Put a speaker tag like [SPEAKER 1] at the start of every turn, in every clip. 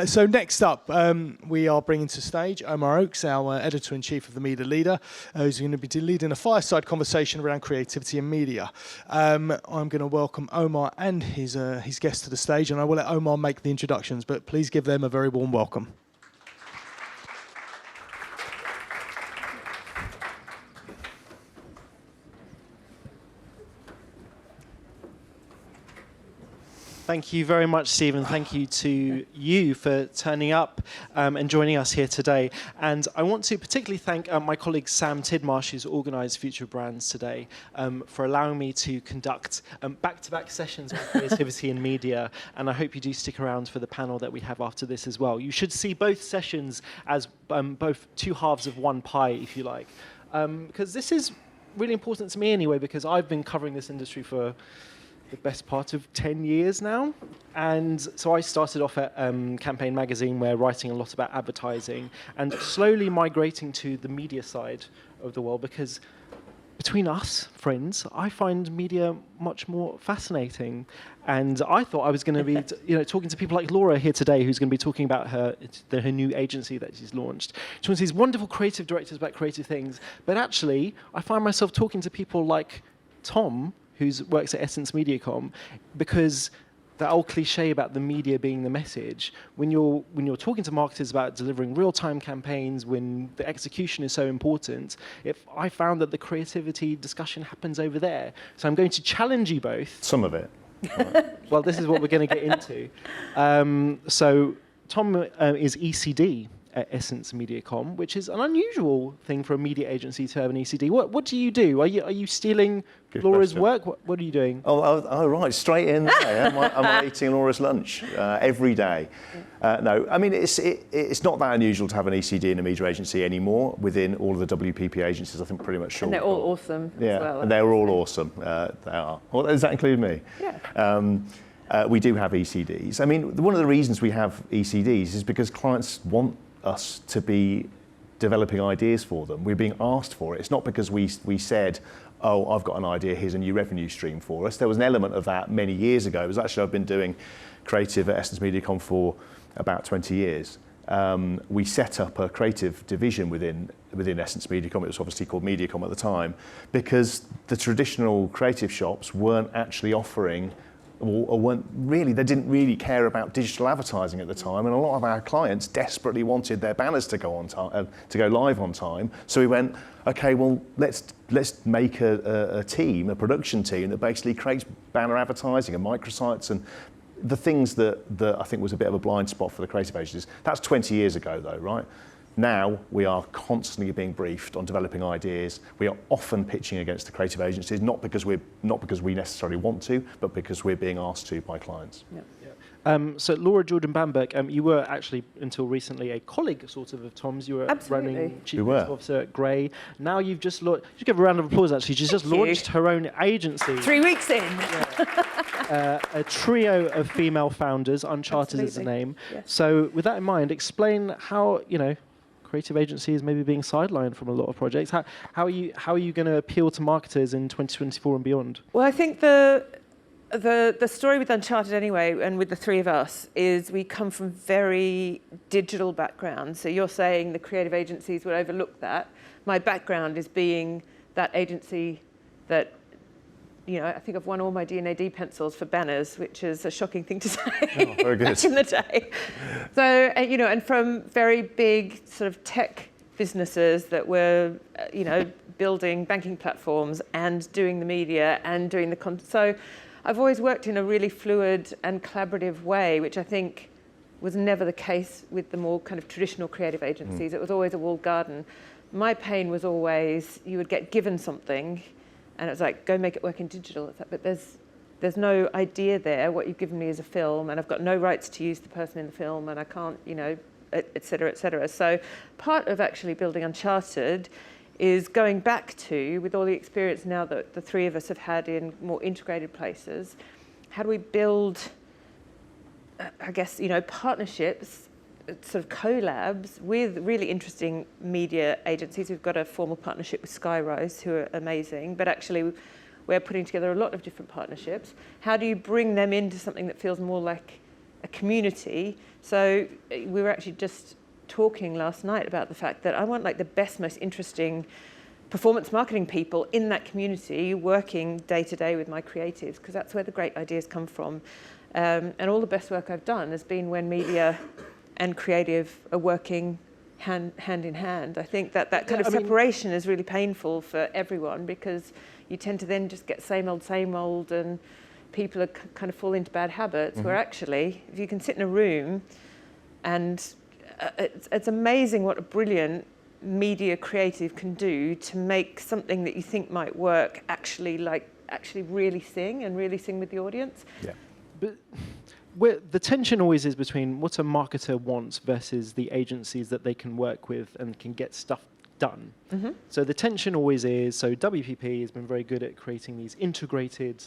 [SPEAKER 1] So next up, we are bringing to stage Omar Oakes, our editor-in-chief of the Media Leader, who's going to be leading a fireside conversation around creativity and media. I'm going to welcome Omar and his guests to the stage, and I will let Omar make the introductions, but please give them a very warm welcome.
[SPEAKER 2] Thank you very much, Stephen. Thank you to you for turning up and joining us here today. And I want to particularly thank my colleague Sam Tidmarsh, who's organised Future Brands today, for allowing me to conduct back-to-back sessions on creativity and media. And I hope you do stick around for the panel that we have after this as well. You should see both sessions as both two halves of one pie, if you like. Because this is really important to me anyway, because I've been covering this industry for the best part of 10 years now. And so I started off at Campaign Magazine, where writing a lot about advertising and slowly migrating to the media side of the world, because between us, friends, I find media much more fascinating. And I thought I was going to be talking to people like Laura here today, who's going to be talking about her new agency that she's launched. She wants these wonderful creative directors about creative things. But actually, I find myself talking to people like Tom, who works at EssenceMediacom, because that old cliche about the media being the message, when you're talking to marketers about delivering real-time campaigns, when the execution is so important, I found that the creativity discussion happens over there. So I'm going to challenge you both.
[SPEAKER 3] Some of it.
[SPEAKER 2] Well, this is what we're going to get into. So Tom is ECD at EssenceMediacom, which is an unusual thing for a media agency to have an ECD. What do you do? Are you stealing Laura's work? What are you doing?
[SPEAKER 3] Oh, right, straight in there. I'm eating Laura's lunch every day. No, I mean, it's not that unusual to have an ECD in a media agency anymore within all of the WPP agencies, I think pretty much.
[SPEAKER 4] And they're all awesome as well.
[SPEAKER 3] And they're all awesome. They are. Well, does that include me?
[SPEAKER 4] Yeah.
[SPEAKER 3] We do have ECDs. I mean, one of the reasons we have ECDs is because clients want us to be developing ideas for them. We're being asked for it. It's not because we said, oh, I've got an idea, here's a new revenue stream for us. There was an element of that many years ago. It was actually, I've been doing creative at EssenceMediacom for about 20 years. We set up a creative division within EssenceMediacom. It was obviously called Mediacom at the time, because the traditional creative shops weren't actually offering, or they didn't really care about digital advertising at the time, and a lot of our clients desperately wanted their banners to go on time, to go live on time. So we went, okay, well, let's make a production team that basically creates banner advertising and microsites and the things that I think was a bit of a blind spot for the creative agencies. That's 20 years ago, though, right? Now we are constantly being briefed on developing ideas. We are often pitching against the creative agencies, not because we necessarily want to, but because we're being asked to by clients.
[SPEAKER 4] Yeah.
[SPEAKER 2] So Laura Jordan Bambach, you were actually until recently a colleague sort of Tom's. You were running Chief Creative Officer at Grey. Now you've just launched. Just give a round of applause. Actually, she's just launched her own agency.
[SPEAKER 4] 3 weeks in.
[SPEAKER 2] A trio of female founders. Uncharted is the name.
[SPEAKER 4] Yes.
[SPEAKER 2] So with that in mind, explain how creative agencies maybe being sidelined from a lot of projects. How are you going to appeal to marketers in 2024 and beyond?
[SPEAKER 4] Well, I think the story with Uncharted anyway, and with the three of us, is we come from very digital backgrounds. So you're saying the creative agencies would overlook that. My background is being that agency that, I think I've won all my D&AD pencils for banners, which is a shocking thing to say.
[SPEAKER 3] Oh, very good.
[SPEAKER 4] Back in the day. So, and from very big sort of tech businesses that were, building banking platforms and doing the media and doing so I've always worked in a really fluid and collaborative way, which I think was never the case with the more kind of traditional creative agencies. It was always a walled garden. My pain was always you would get given something and it was like, go make it work in digital. It's like, but there's no idea there. What you've given me is a film, and I've got no rights to use the person in the film, and I can't, et cetera, et cetera. So part of actually building Uncharted is going back to, with all the experience now that the three of us have had in more integrated places, how do we build, I guess, partnerships, sort of collabs with really interesting media agencies. We've got a formal partnership with Skyrise, who are amazing, but actually we're putting together a lot of different partnerships. How do you bring them into something that feels more like a community. So we were actually just talking last night about the fact that I want like the best, most interesting performance marketing people in that community working day to day with my creatives, because that's where the great ideas come from. And all the best work I've done has been when media and creative are working hand in hand. I think that kind of separation is really painful for everyone, because you tend to then just get same old, and people are kind of fall into bad habits, where actually, if you can sit in a room and it's amazing what a brilliant media creative can do to make something that you think might work actually really sing with the audience.
[SPEAKER 3] Yeah.
[SPEAKER 2] But the tension always is between what a marketer wants versus the agencies that they can work with and can get stuff done. So the tension always is, so WPP has been very good at creating these integrated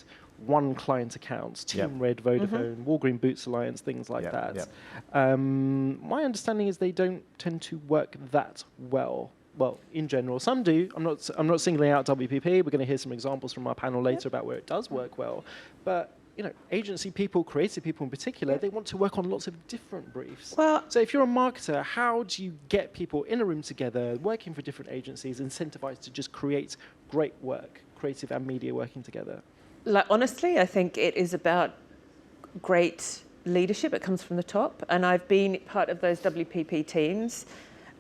[SPEAKER 2] one client accounts, Team Red, Vodafone, Walgreen Boots Alliance, things like that. My understanding is they don't tend to work that well. Well, in general, some do. I'm not singling out WPP. We're going to hear some examples from our panel later about where it does work well. But agency people, creative people in particular, they want to work on lots of different briefs.
[SPEAKER 4] Well,
[SPEAKER 2] so if you're a marketer, how do you get people in a room together, working for different agencies, incentivized to just create great work, creative and media working together?
[SPEAKER 4] Like, honestly, I think it is about great leadership. It comes from the top. And I've been part of those WPP teams,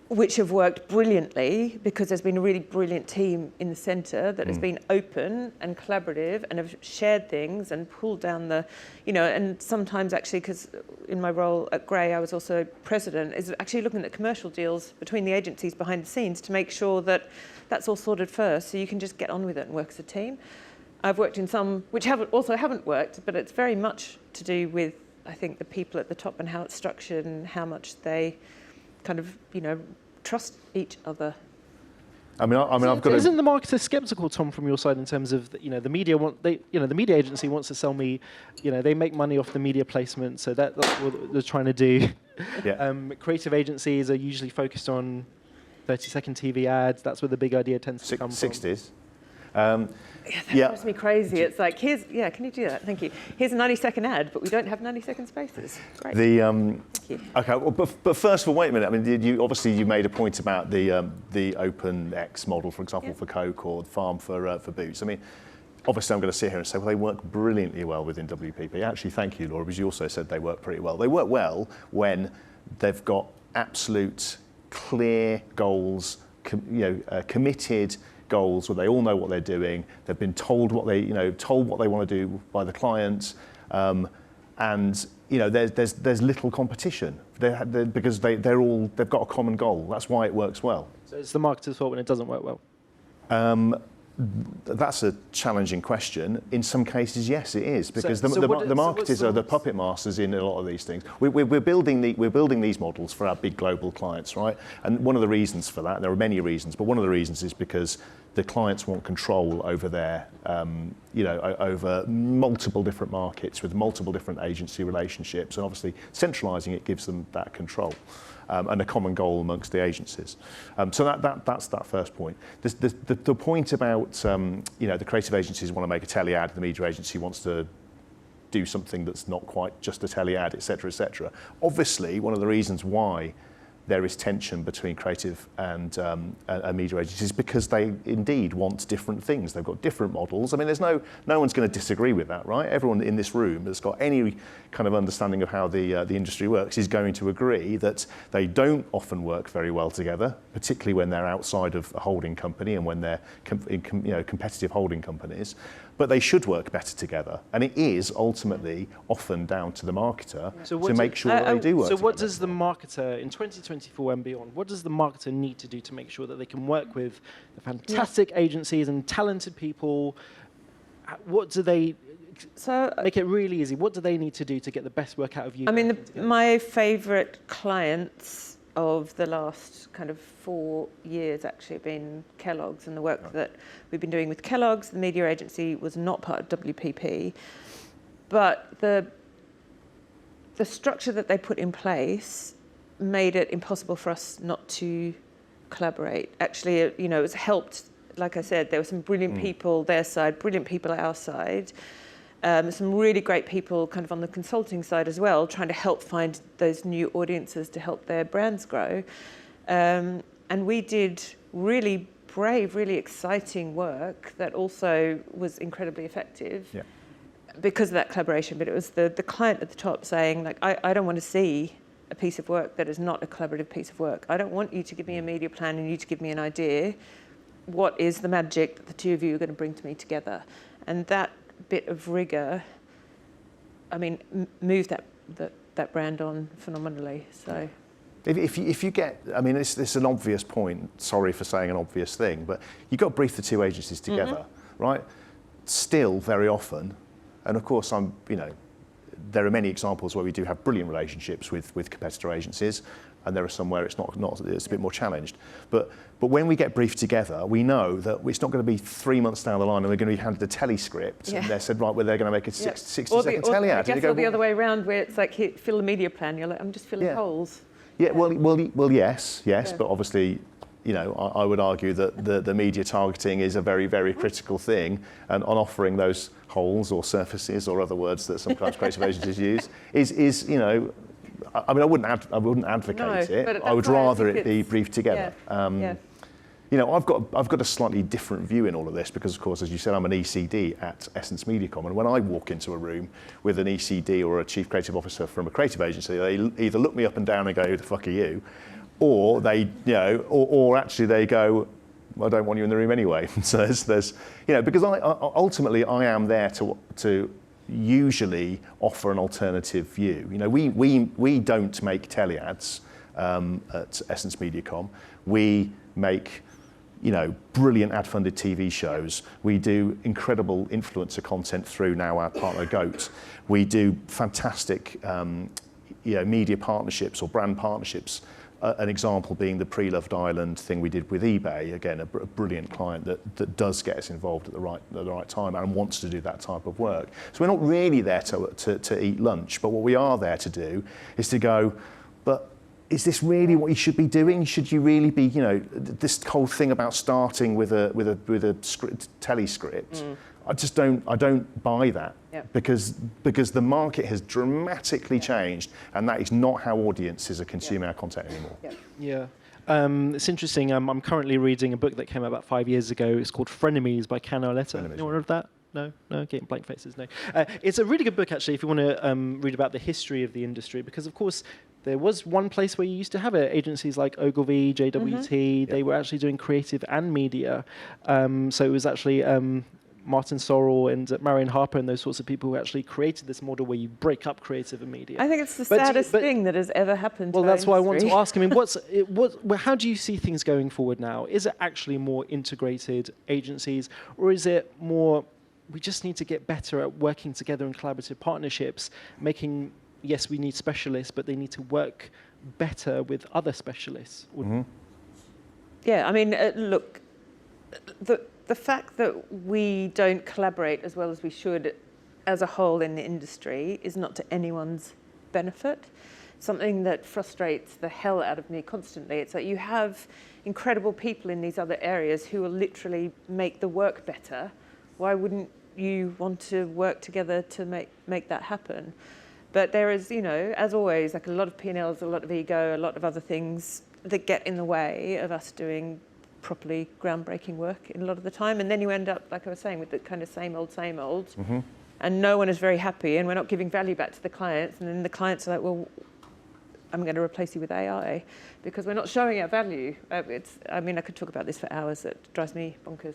[SPEAKER 4] which have worked brilliantly, because there's been a really brilliant team in the centre that has been open and collaborative and have shared things and pulled down the, and sometimes actually, because in my role at Grey, I was also president, is actually looking at commercial deals between the agencies behind the scenes to make sure that that's all sorted first, so you can just get on with it and work as a team. I've worked in some which haven't worked, but it's very much to do with, I think, the people at the top and how it's structured and how much they kind of, trust each other.
[SPEAKER 3] I've got.
[SPEAKER 2] Isn't the marketer skeptical, Tom, from your side, in terms of the media the media agency wants to sell me, they make money off the media placement, so that's what they're trying to do.
[SPEAKER 3] Yeah.
[SPEAKER 2] Creative agencies are usually focused on 30-second TV ads. That's where the big idea tends to come from.
[SPEAKER 3] 60s.
[SPEAKER 4] That drives me crazy. It's like, can you do that? Thank you. Here's a 90-second ad, but we don't have 90-second spaces. Great.
[SPEAKER 3] Okay, well, but first of all, wait a minute. I mean, you made a point about the Open X model, for example, for Coke, or Farm for Boots. I mean, obviously, I'm going to sit here and say, well, they work brilliantly well within WPP. Actually, thank you, Laura, because you also said they work pretty well. They work well when they've got absolute, clear goals, committed goals, where they all know what they're doing. They've been told what they want to do by the clients, and there's little competition because they've got a common goal. That's why it works well.
[SPEAKER 2] So it's the marketer's fault when it doesn't work well.
[SPEAKER 3] That's a challenging question. In some cases, yes, it is, because the marketers are the puppet masters in a lot of these things. We're building these models for our big global clients, right? And one of the reasons for that, there are many reasons, but one of the reasons is because the clients want control over their, over multiple different markets with multiple different agency relationships, and obviously centralising it gives them that control. And a common goal amongst the agencies. So that's that first point. The point about the creative agencies want to make a telly ad, the media agency wants to do something that's not quite just a telly ad, etc., etc. Obviously, one of the reasons why there is tension between creative and media agencies because they indeed want different things. They've got different models. I mean, there's no one's going to disagree with that, right? Everyone in this room that's got any kind of understanding of how the industry works is going to agree that they don't often work very well together, particularly when they're outside of a holding company and when they're competitive holding companies. But they should work better together, and it is ultimately often down to the marketer to make sure that they do work
[SPEAKER 2] together. So what
[SPEAKER 3] together.
[SPEAKER 2] does the marketer, in 2024 and beyond, what does the marketer need to do to make sure that they can work with the fantastic agencies and talented people? What do they, make it really easy, what do they need to do to get the best work out of you?
[SPEAKER 4] I mean, my favourite clients of the last kind of 4 years actually have been Kellogg's, and the work that we've been doing with Kellogg's. The media agency was not part of WPP, but the structure that they put in place made it impossible for us not to collaborate. Actually, it's helped. Like I said, there were some brilliant people their side, brilliant people our side. Some really great people kind of on the consulting side as well, trying to help find those new audiences to help their brands grow. And we did really brave, really exciting work that also was incredibly effective because of that collaboration. But it was the client at the top saying, like, I don't want to see a piece of work that is not a collaborative piece of work. I don't want you to give me a media plan and you to give me an idea. What is the magic that the two of you are going to bring to me together? And that bit of rigor, I mean, moved that brand on phenomenally. So,
[SPEAKER 3] if you get, I mean, it's an obvious point. Sorry for saying an obvious thing, but you've got to brief the two agencies together, right? Still, very often, and of course, there are many examples where we do have brilliant relationships with competitor agencies, and there are some where it's not it's a bit more challenged. But when we get briefed together, we know that it's not going to be 3 months down the line and we're going to be handed a telly script and they're said, right, well, they're going to make a 60-second telly ad.
[SPEAKER 4] I guess the other way around, where it's like, fill a media plan. You're like, I'm just filling holes.
[SPEAKER 3] Yeah, well, yes, but obviously, I would argue that the media targeting is a very, very critical thing, and on offering those holes or surfaces or other words that sometimes creative agencies use is I mean, I wouldn't advocate it. I would rather it be briefed together. I've got a slightly different view in all of this because, of course, as you said, I'm an ECD at EssenceMediacom, and when I walk into a room with an ECD or a chief creative officer from a creative agency, they either look me up and down and go, "Who the fuck are you?" or they, or actually they go, "I don't want you in the room anyway." So there's because ultimately I am there to usually offer an alternative view. We don't make telly ads at EssenceMediacom. We make brilliant ad-funded TV shows. We do incredible influencer content through now our partner Goat. We do fantastic media partnerships or brand partnerships. An example being the Pre-Loved Island thing we did with eBay. Again, a brilliant client that does get us involved at the right time and wants to do that type of work. So we're not really there to eat lunch, but what we are there to do is to go, but is this really what you should be doing? Should you really be, this whole thing about starting with a telly script? I don't buy that because the market has dramatically changed, and that is not how audiences are consuming our content anymore.
[SPEAKER 2] It's interesting. I'm currently reading a book that came out about 5 years ago. It's called Frenemies by Ken Arletta. Anyone heard of that? No, getting blank faces. No, it's a really good book actually. If you want to read about the history of the industry, because of course there was one place where you used to have it. Agencies like Ogilvy, JWT, they were actually doing creative and media. So it was actually Martin Sorrell and Marion Harper and those sorts of people who actually created this model where you break up creative and media.
[SPEAKER 4] I think it's the saddest thing that has ever happened.
[SPEAKER 2] Well, that's why I want to ask. I mean, how do you see things going forward now? Is it actually more integrated agencies, or is it more we just need to get better at working together in collaborative partnerships, making, yes, we need specialists, but they need to work better with other specialists?
[SPEAKER 4] Yeah, I mean, look, the fact that we don't collaborate as well as we should as a whole in the industry is not to anyone's benefit. Something that frustrates the hell out of me constantly. It's like you have incredible people in these other areas who will literally make the work better. Why wouldn't you want to work together to make that happen? But there is, as always, like a lot of P&Ls, a lot of ego, a lot of other things that get in the way of us doing properly groundbreaking work in a lot of the time. And then you end up, like I was saying, with the kind of same old, and no one is very happy, and we're not giving value back to the clients. And then the clients are like, well, I'm going to replace you with AI because we're not showing our value. I mean, I could talk about this for hours. It drives me bonkers.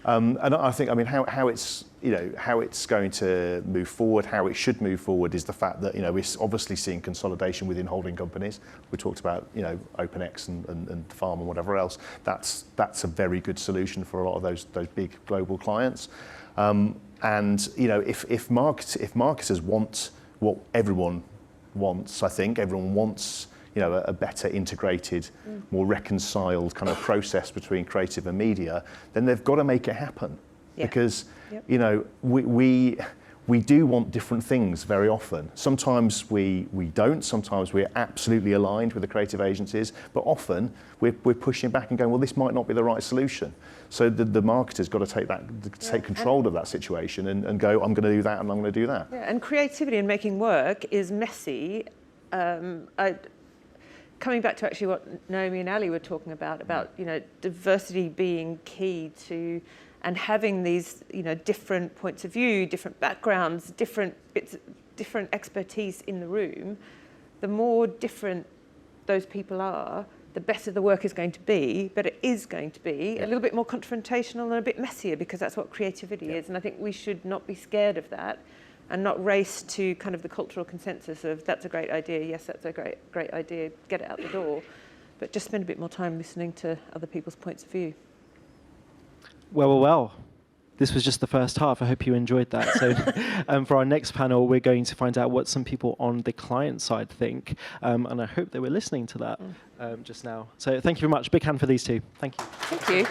[SPEAKER 3] And I think, I mean, how it's going to move forward, how it should move forward is the fact that, we're obviously seeing consolidation within holding companies. We talked about, OpenX and Farm and whatever else. That's a very good solution for a lot of those big global clients. If marketers want what everyone wants, I think everyone wants a better integrated, more reconciled kind of process between creative and media, then they've got to make it happen. Because we we do want different things very often. Sometimes we don't, sometimes we're absolutely aligned with the creative agencies, but often we're pushing back and going, well, this might not be the right solution. So the marketer's got to take control of that situation and go, I'm going to do that and I'm going to do that.
[SPEAKER 4] Yeah, and creativity and making work is messy. Coming back to actually what Naomi and Ali were talking about diversity being key to, and having these different points of view, different backgrounds, different expertise in the room. The more different those people are, the better the work is going to be. But it is going to be a little bit more confrontational and a bit messier, because that's what creativity is. And I think we should not be scared of that, and not race to kind of the cultural consensus of that's a great idea, yes, that's a great idea, get it out the door. But just spend a bit more time listening to other people's points of view.
[SPEAKER 2] Well. This was just the first half. I hope you enjoyed that. So for our next panel, we're going to find out what some people on the client side think. And I hope they were listening to that just now. So thank you very much. Big hand for these two. Thank you.
[SPEAKER 4] Thank you.